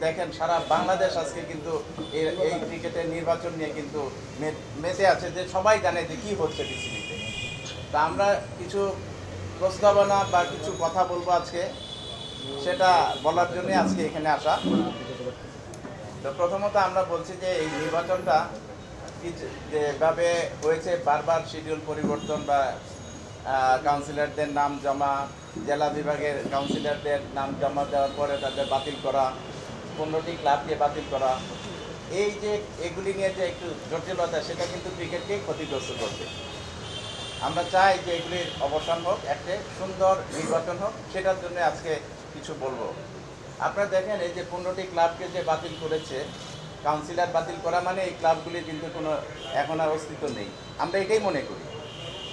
দেখেন সারা বাংলাদেশ আজকে কিন্তু এই ক্রিকেটের নির্বাচন নিয়ে কিন্তু মেতে আছে, যে সবাই জানে যে কী হচ্ছে বিসিবিতে। তা আমরা কিছু প্রস্তাবনা বা কিছু কথা বলবো আজকে, সেটা বলার জন্য আজকে এখানে আসা। তো প্রথমত আমরা বলছি যে এই নির্বাচনটা যেভাবে হয়েছে, বারবার শিডিউল পরিবর্তন বা কাউন্সিলরদের নাম জমা, জেলা বিভাগের কাউন্সিলরদের নাম জমা দেওয়ার পরে তাদের বাতিল করা, 15টি ক্লাবকে বাতিল করা, এই যে এগুলি নিয়ে যে একটু জটিলতা, সেটা কিন্তু ক্রিকেটকেই ক্ষতিগ্রস্ত করছে। আমরা চাই যে এগুলির অবসান হোক, একটা সুন্দর নির্বাচন হোক, সেটার জন্য আজকে কিছু বলবো। আপনারা দেখেন এই যে 15টি ক্লাবকে যে বাতিল করেছে, কাউন্সিলর বাতিল করা মানে এই ক্লাবগুলির কিন্তু কোনো এখন আর অস্তিত্ব নেই, আমরা এটাই মনে করি।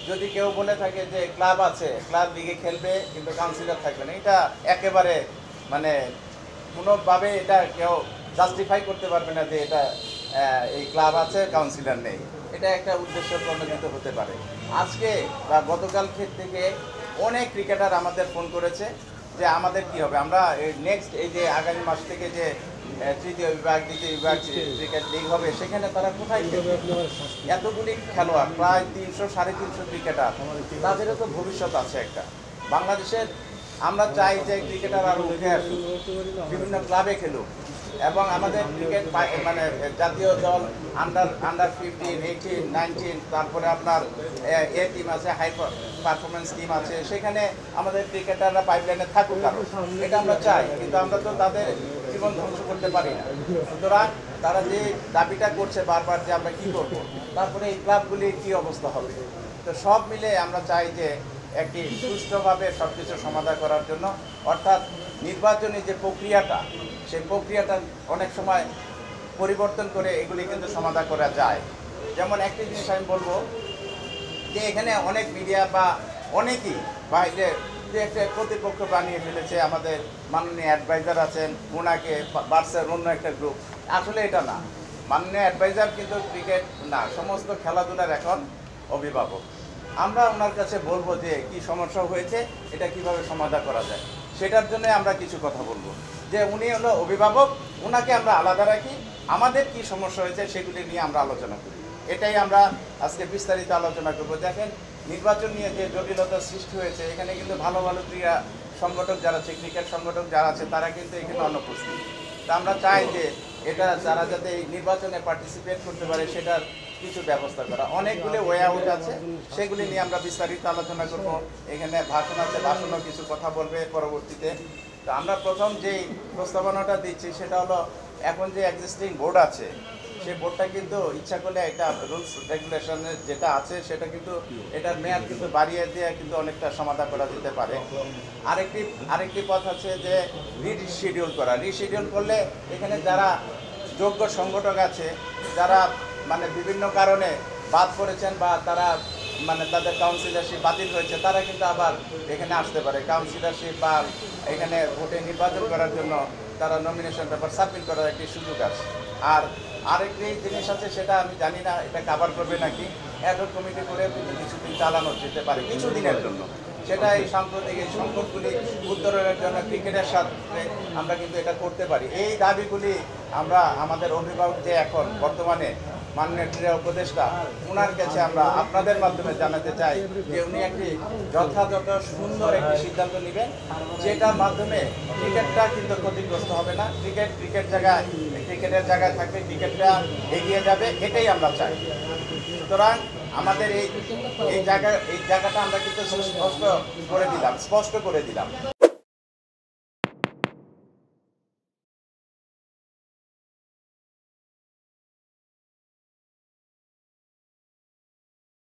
যদি কেউ বলে থাকে যে ক্লাব আছে, ক্লাব লিগে খেলবে কিন্তু কাউন্সিলর থাকবে না, এটা একেবারে মানে কোনোভাবে এটা কেউ জাস্টিফাই করতে পারবে না যে এটা এই ক্লাব আছে কাউন্সিলর নেই। এটা একটা উদ্দেশ্য প্রণোদিত হতে পারে। আজকে বা গতকাল থেকে অনেক ক্রিকেটার আমাদের ফোন করেছে যে আমাদের কি হবে, আমরা নেক্সট এই যে আগামী মাস থেকে যে তৃতীয় বিভাগ দ্বিতীয় বিভাগ ক্রিকেট লিগ হবে, সেখানে তারা কোথায় খেলবে? এতগুলি খেলোয়াড়, প্রায় 300-350 ক্রিকেটার, তাদেরও তো ভবিষ্যৎ আছে একটা বাংলাদেশের। আমরা চাই যে ক্রিকেটার আরও উঠে আসুক, বিভিন্ন ক্লাবে খেলুক, এবং আমাদের ক্রিকেট মানে জাতীয় দল আন্ডার 15, 18, 19, তারপরে আপনার এ টিম আছে, হাই পারফরমেন্স টিম আছে, সেখানে আমাদের ক্রিকেটাররা পাইপলাইনে থাকুক আরও, এটা আমরা চাই। কিন্তু আমরা তো তাদের জীবন ধ্বংস করতে পারি না। সুতরাং তারা যে দাবিটা করছে বারবার যে আমরা কী করবো, তারপরে এই ক্লাবগুলির কী অবস্থা হবে, তো সব মিলে আমরা চাই যে একটি সুষ্ঠুভাবে সব কিছু সমাধান করার জন্য, অর্থাৎ নির্বাচনী যে প্রক্রিয়াটা, সেই প্রক্রিয়াটা অনেক সময় পরিবর্তন করে এগুলি কিন্তু সমাধান করা যায়। যেমন একটি জিনিস আমি বলবো যে এখানে অনেক মিডিয়া বা অনেকেই বাইরে যে একটা কর্তৃপক্ষ বানিয়ে ফেলেছে, আমাদের মাননীয় অ্যাডভাইজার আছেন, ওনাকে বার্সের অন্য একটা গ্রুপ। আসলে এটা না, মাননীয় অ্যাডভাইজার কিন্তু ক্রিকেট না, সমস্ত খেলাধুলার এখন অভিভাবক। আমরা ওনার কাছে বলবো যে কি সমস্যা হয়েছে, এটা কিভাবে সমাধান করা যায়, সেটার জন্য আমরা কিছু কথা বলবো। যে উনি হলো অভিভাবক, ওনাকে আমরা আলাদা রাখি, আমাদের কি সমস্যা হয়েছে সেগুলি নিয়ে আমরা আলোচনা করি। এটাই আমরা আজকে বিস্তারিত আলোচনা করবো। দেখেন নির্বাচন নিয়ে যে জটিলতার সৃষ্টি হয়েছে, এখানে কিন্তু ভালো ভালো ক্রীড়া সংগঠক যারা আছে, ক্রিকেট সংগঠক যারা আছে, তারা কিন্তু এখানে অনুপস্থিত। তা আমরা চাই যে এটা যারা যাতে এই নির্বাচনে পার্টিসিপেট করতে পারে সেটার কিছু ব্যবস্থা করা। অনেকগুলো ওয়ে আউট আছে, সেগুলি নিয়ে আমরা বিস্তারিত আলোচনা করব। এখানে ভাষণ আছে, ভাষণও কিছু কথা বলবে পরবর্তীতে। তো আমরা প্রথম যেই প্রস্তাবনাটা দিচ্ছি সেটা হলো, এখন যে এক্সিস্টিং বোর্ড আছে, সেই বোর্ডটা কিন্তু ইচ্ছা করলে এটা রুলস রেগুলেশনের যেটা আছে সেটা কিন্তু এটার মেয়াদ কিন্তু বাড়িয়ে দিয়ে কিন্তু অনেকটা সমাধান করা যেতে পারে। আরেকটি পথ আছে যে রিশিডিউল করা। রিশিডিউল করলে এখানে যারা যোগ্য সংগঠক আছে, যারা মানে বিভিন্ন কারণে বাদ পড়েছেন বা তারা মানে তাদের কাউন্সিলরশিপ বাতিল হয়েছে, তারা কিন্তু আবার এখানে আসতে পারে। কাউন্সিলরশিপ বা এখানে ভোটে নির্বাচন করার জন্য তারা নমিনেশন পেপার সাবমিট করার একটি সুযোগ আছে। আর আরেকটি জিনিস আছে, সেটা আমি জানি না এটা কভার করবে নাকি, অ্যাডহক কমিটি করে কিন্তু কিছুদিন চালানো যেতে পারে কিছুদিনের জন্য। সেটা এই সাম্প্রতিক এই সংকটগুলি উত্তরণের জন্য ক্রিকেটের সাথে আমরা কিন্তু এটা করতে পারি। এই দাবিগুলি আমরা আমাদের অভিভাবক যে এখন বর্তমানে মাননীয় ক্রীড়া উপদেষ্টা, ওনার কাছে আমরা আপনাদের মাধ্যমে জানাতে চাই যে উনি একটি যথাযথ সুন্দর একটি সিদ্ধান্ত নেবেন, যেটার মাধ্যমে ক্রিকেটটা কিন্তু ক্ষতিগ্রস্ত হবে না। ক্রিকেটের জায়গায় থাকবে, ক্রিকেটটা এগিয়ে যাবে, এটাই আমরা চাই। সুতরাং আমাদের এই জায়গাটা আমরা কিন্তু স্পষ্ট করে দিলাম